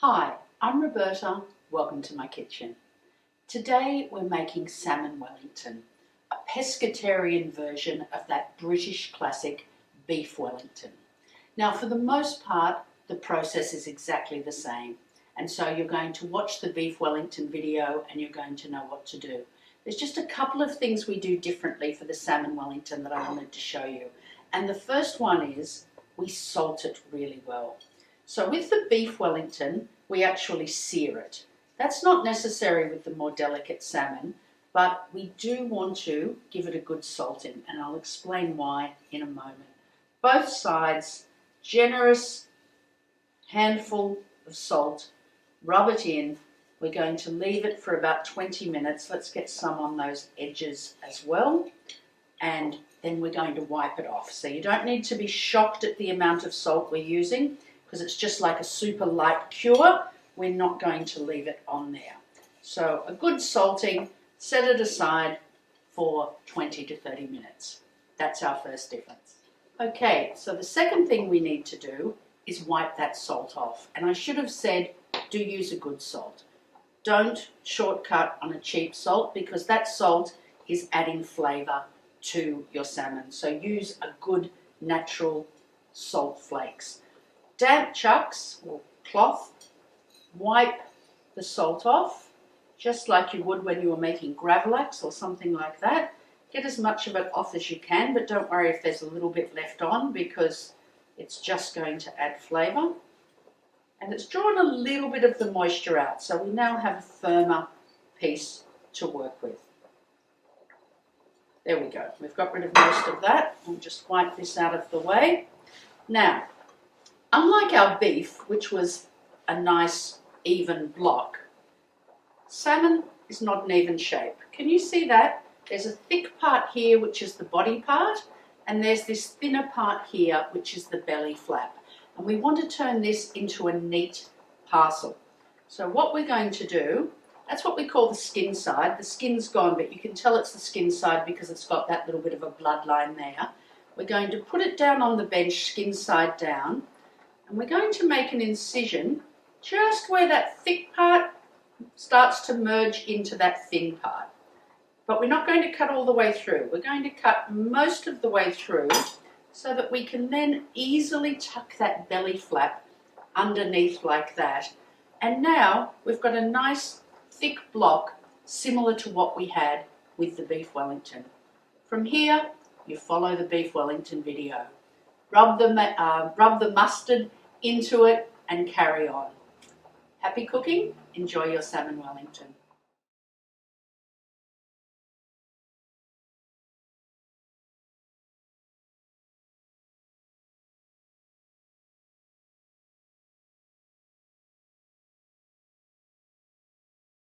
Hi, I'm Roberta. Welcome to my kitchen. Today we're making Salmon Wellington, a pescatarian version of that British classic beef Wellington. Now, for the most part, the process is exactly the same. And so you're going to watch the beef Wellington video and you're going to know what to do. There's just a couple of things we do differently for the Salmon Wellington that I wanted to show you. And the first one is we salt it really well. So with the beef Wellington, we actually sear it. That's not necessary with the more delicate salmon, but we do want to give it a good salting, and I'll explain why in a moment. Both sides, generous handful of salt, rub it in. We're going to leave it for about 20 minutes. Let's get some on those edges as well. And then we're going to wipe it off. So you don't need to be shocked at the amount of salt we're using, because it's just like a super light cure. We're not going to leave it on there. So a good salting, set it aside for 20 to 30 minutes. That's our first difference. Okay, so the second thing we need to do is wipe that salt off. And I should have said, do use a good salt. Don't shortcut on a cheap salt, because that salt is adding flavour to your salmon. So use a good natural salt flakes. Damp chucks or cloth, wipe the salt off just like you would when you were making gravlax or something like that. Get as much of it off as you can, but don't worry if there's a little bit left on, because it's just going to add flavour. And it's drawn a little bit of the moisture out, so we now have a firmer piece to work with. There we go. We've got rid of most of that. I'll just wipe this out of the way. Now, unlike our beef, which was a nice even block, salmon is not an even shape. Can you see that? There's a thick part here, which is the body part, and there's this thinner part here, which is the belly flap. And we want to turn this into a neat parcel. So what we're going to do, that's what we call the skin side. The skin's gone, but you can tell it's the skin side because it's got that little bit of a bloodline there. We're going to put it down on the bench, skin side down, and we're going to make an incision just where that thick part starts to merge into that thin part. But we're not going to cut all the way through. We're going to cut most of the way through so that we can then easily tuck that belly flap underneath like that. And now we've got a nice thick block similar to what we had with the beef Wellington. From here, you follow the beef Wellington video. Rub the mustard into it and carry on. Happy cooking. Enjoy your Salmon Wellington.